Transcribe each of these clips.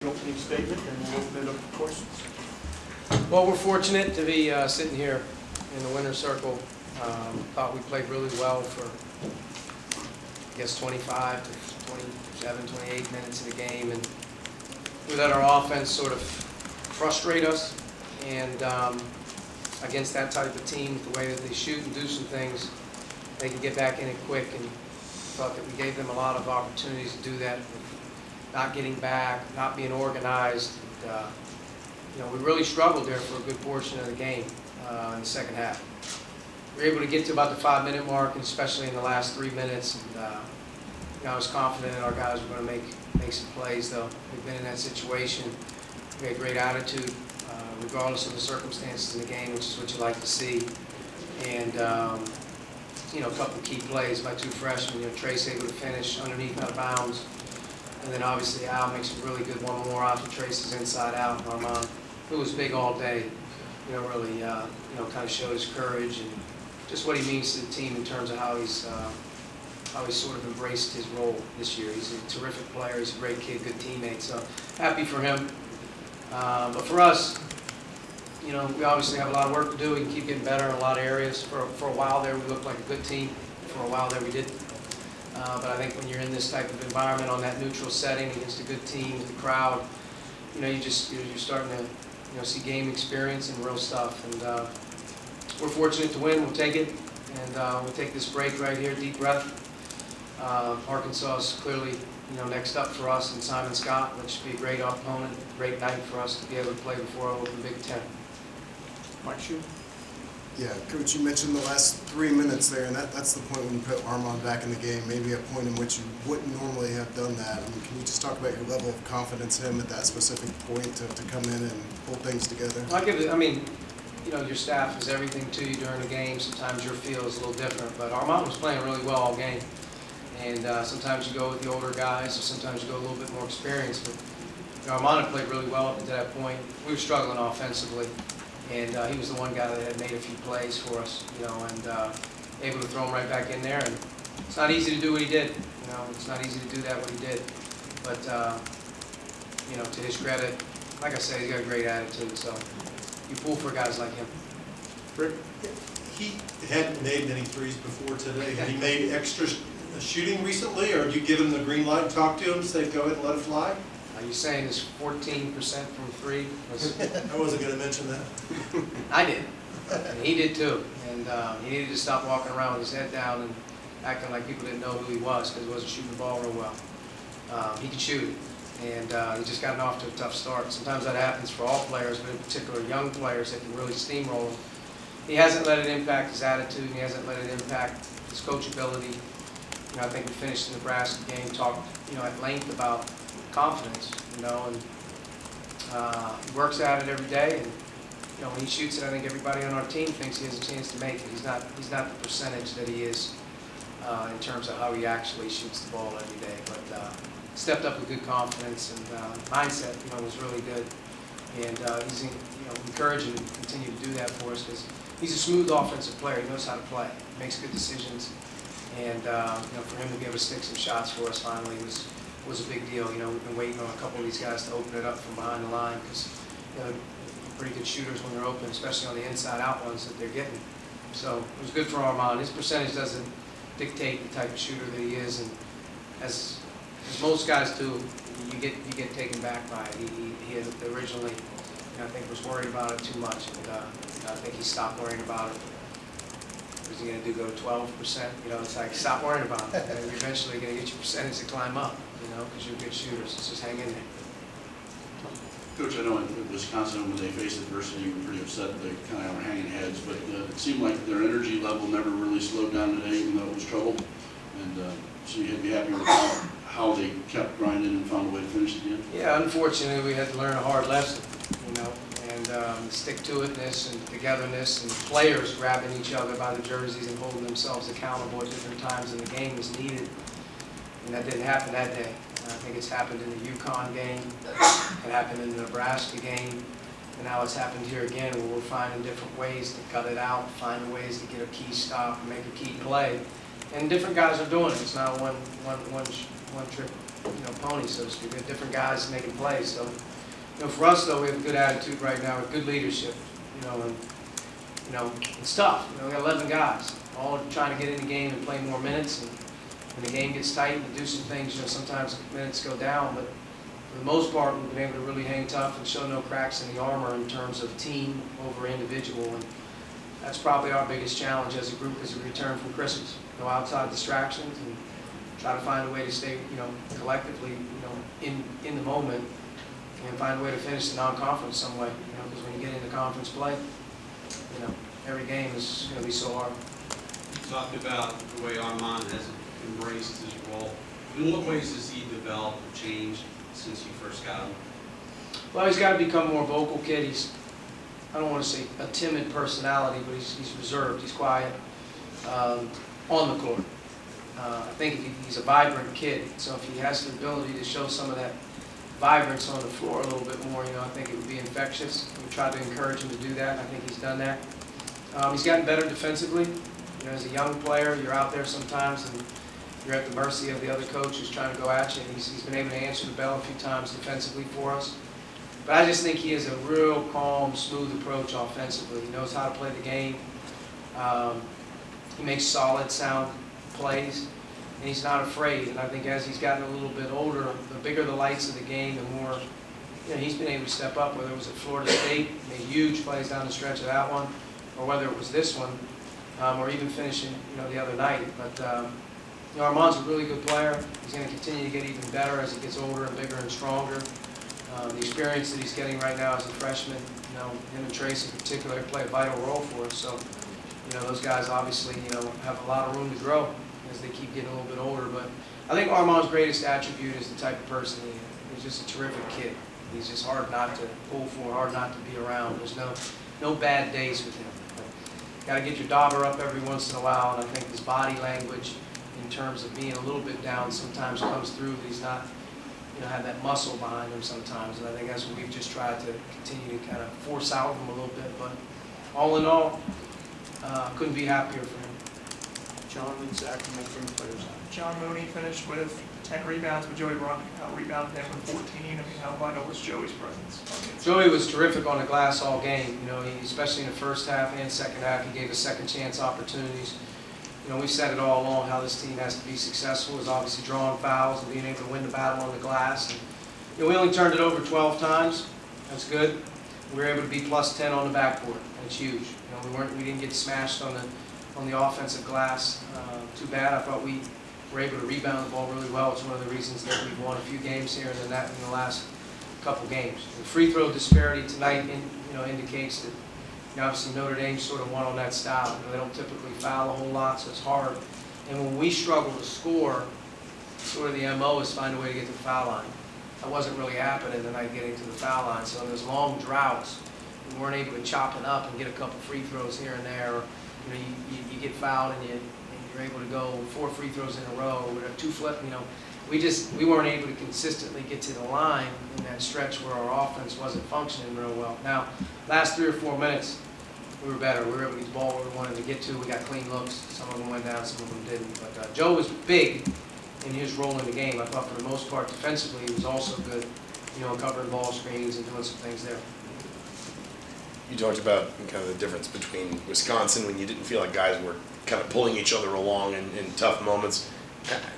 Opening statement, and we'll open it up for questions. Well, we're fortunate to be sitting here in the winner's circle. Thought we played really well for, I guess, 25 to 27, 28 minutes of the game, and we let our offense sort of frustrate us. And against that type of team, the way that they shoot and do some things, they can get back in it quick. And thought that we gave them a lot of opportunities to do that. Not getting back, not being organized. And, we really struggled there for a good portion of the game in the second half. We were able to get to about the 5-minute mark, and especially in the last 3 minutes. And I was confident that our guys were going to make some plays, though. We've been in that situation. We had great attitude, regardless of the circumstances in the game, which is what you like to see. And a couple of key plays by two freshmen. Trace able to finish underneath out of bounds. And then obviously Al makes a really good one more off of Trace's inside out. And Armand, who was big all day, really kind of showed his courage and just what he means to the team in terms of how he's sort of embraced his role this year. He's a terrific player. He's a great kid, good teammate. So happy for him. But for us, we obviously have a lot of work to do. We can keep getting better in a lot of areas. For a while there, we looked like a good team. For a while there, we didn't. But I think when you're in this type of environment on that neutral setting against a good team, the crowd, you're starting to see game experience and real stuff. And we're fortunate to win. We'll take it, and we'll take this break right here. Deep breath. Arkansas is clearly next up for us, and Simon Scott, which should be a great opponent, great night for us to be able to play before the Big Ten. Mike Shue. Yeah, Coach, you mentioned the last 3 minutes there, and that's the point when you put Armand back in the game, maybe a point in which you wouldn't normally have done that. Can you just talk about your level of confidence in him at that specific point to come in and pull things together? Your staff is everything to you during the game. Sometimes your feel is a little different, but Armand was playing really well all game. And sometimes you go with the older guys, or sometimes you go a little bit more experienced. But Armand had played really well up to that point. We were struggling offensively. And he was the one guy that had made a few plays for us, and able to throw him right back in there. And it's not easy to do what he did. It's not easy to do that what he did. But to his credit, like I said, he's got a great attitude. So you pull for guys like him. Rick, he hadn't made many threes before today. Had he made extra shooting recently, or did you give him the green light, talk to him, say go ahead and let it fly? Are you saying his 14% from three was... I wasn't going to mention that. I did. And he did too. And he needed to stop walking around with his head down and acting like people didn't know who he was because he wasn't shooting the ball real well. He could shoot it. And he just gotten off to a tough start. Sometimes that happens for all players, but in particular young players that can really steamroll him. He hasn't let it impact his attitude, and he hasn't let it impact his coachability. I think we finished the Nebraska game, talked at length about confidence, and he works at it every day, and when he shoots it, I think everybody on our team thinks he has a chance to make it. He's not the percentage that he is in terms of how he actually shoots the ball every day, but stepped up with good confidence, and mindset was really good, and he's encouraging to continue to do that for us because he's a smooth offensive player. He knows how to play, makes good decisions, and for him to be able to stick some shots for us finally was a big deal. We've been waiting on a couple of these guys to open it up from behind the line because they're pretty good shooters when they're open, especially on the inside-out ones that they're getting. So it was good for Armand. His percentage doesn't dictate the type of shooter that he is, and as most guys do, you get taken back by it. He had originally, I think, was worried about it too much, and I think he stopped worrying about it. What is he going to do? Go to 12%? It's like stop worrying about it. You're eventually going to get your percentage to climb up. Because you're good shooters. So just hang in there. Coach, I know in Wisconsin when they faced adversity, you were pretty upset that they kind of were hanging heads, but it seemed like their energy level never really slowed down today, even though it was trouble. And so you'd be happy with how they kept grinding and found a way to finish the game? Yeah, unfortunately, we had to learn a hard lesson, and stick-to-itness and togetherness and players grabbing each other by the jerseys and holding themselves accountable at different times in the game was needed. And that didn't happen that day. I think it's happened in the UConn game, it happened in the Nebraska game, and now it's happened here again where we're finding different ways to cut it out, finding ways to get a key stop, make a key play. And different guys are doing it. It's not a one trick ponies, so to speak. We have different guys making plays. So, for us though, we have a good attitude right now, with good leadership. And it's tough. We got 11 guys, all trying to get in the game and play more minutes. And when the game gets tight and do some things, sometimes minutes go down. But for the most part, we've been able to really hang tough and show no cracks in the armor in terms of team over individual. And that's probably our biggest challenge as a group as we return from Christmas. No outside distractions and try to find a way to stay, collectively, in the moment and find a way to finish the non-conference some way. Because when you get into conference play, every game is going to be so hard. You talked about the way Armand has embraced his role. In what ways has he developed or changed since you first got him? Well, he's got to become more vocal kid. He's, I don't want to say a timid personality, but he's reserved, he's quiet on the court. I think he's a vibrant kid, so if he has the ability to show some of that vibrance on the floor a little bit more, I think it would be infectious. We try to encourage him to do that, and I think he's done that. He's gotten better defensively. As a young player, you're out there sometimes and you're at the mercy of the other coach who's trying to go at you, and he's been able to answer the bell a few times defensively for us. But I just think he has a real calm, smooth approach offensively. He knows how to play the game. He makes solid, sound plays, and he's not afraid. And I think as he's gotten a little bit older, the bigger the lights of the game, the more he's been able to step up, whether it was at Florida State, made huge plays down the stretch of that one, or whether it was this one, or even finishing the other night. But Armand's a really good player. He's going to continue to get even better as he gets older and bigger and stronger. The experience that he's getting right now as a freshman, him and Trace in particular play a vital role for us. So, those guys obviously, have a lot of room to grow as they keep getting a little bit older. But I think Armand's greatest attribute is the type of person he is. He's just a terrific kid. He's just hard not to pull for, hard not to be around. There's no bad days with him. Got to get your dauber up every once in a while, and I think his body language, in terms of being a little bit down, sometimes comes through. But he's not, have that muscle behind him sometimes, and I think that's what we've just tried to continue to kind of force out of him a little bit. But all in all, couldn't be happier for him. John and Zach will make bring players out. John Mooney finished with 10 rebounds, but Joey rebounded him with 14. I mean, how vital was Joey's presence? Joey was terrific on the glass all game. Especially in the first half and second half, he gave us second chance opportunities. We've said it all along how this team has to be successful is obviously drawing fouls and being able to win the battle on the glass. And, we only turned it over 12 times. That's good. We were able to be plus 10 on the backboard. That's huge. We didn't get smashed on the offensive glass. Too bad. I thought we were able to rebound the ball really well. It's one of the reasons that we've won a few games here and that in the last couple games. The free throw disparity tonight, indicates that. Obviously, Notre Dame sort of won on that style. They don't typically foul a whole lot, so it's hard. And when we struggle to score, sort of the MO is find a way to get to the foul line. That wasn't really happening tonight, getting to the foul line. So in those long droughts, we weren't able to chop it up and get a couple free throws here and there. Or, you get fouled and you're able to go 4 free throws in a row, or 2 flip. We weren't able to consistently get to the line in that stretch where our offense wasn't functioning real well. Now, last 3 or 4 minutes, we were better. We were able to get the ball where we wanted to get to. We got clean looks. Some of them went down, some of them didn't. But Joe was big in his role in the game. I thought for the most part, defensively, he was also good, covering ball screens and doing some things there. You talked about kind of the difference between Wisconsin when you didn't feel like guys were kind of pulling each other along in tough moments.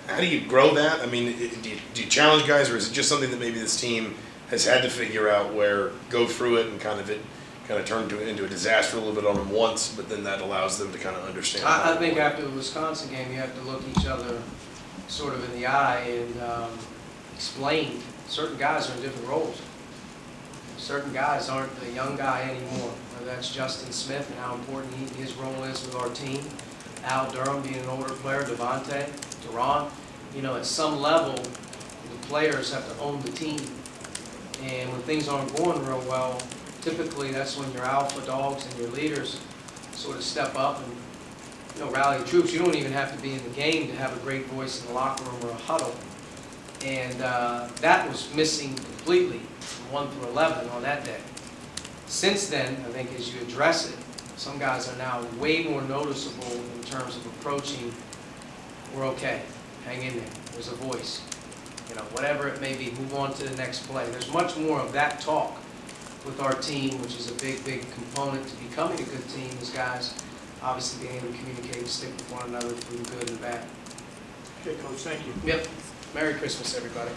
How do you grow that? I mean, do you challenge guys, or is it just something that maybe this team has had to figure out where go through it and kind of turn into a disaster a little bit on them once, but then that allows them to kind of understand? I think after the Wisconsin game, you have to look each other sort of in the eye and explain. Certain guys are in different roles. Certain guys aren't the young guy anymore. Whether that's Justin Smith and how important his role is with our team. Al Durham being an older player, Devontae, Duran. At some level, the players have to own the team. And when things aren't going real well, typically that's when your alpha dogs and your leaders sort of step up and rally the troops. You don't even have to be in the game to have a great voice in the locker room or a huddle. And that was missing completely from 1 through 11 on that day. Since then, I think as you address it, some guys are now way more noticeable in terms of approaching, we're okay, hang in there, there's a voice. you know, whatever it may be, move on to the next play. There's much more of that talk with our team, which is a big, big component to becoming a good team, is guys obviously being able to communicate and stick with one another through the good and the bad. Okay, Coach, thank you. Yep. Merry Christmas, everybody.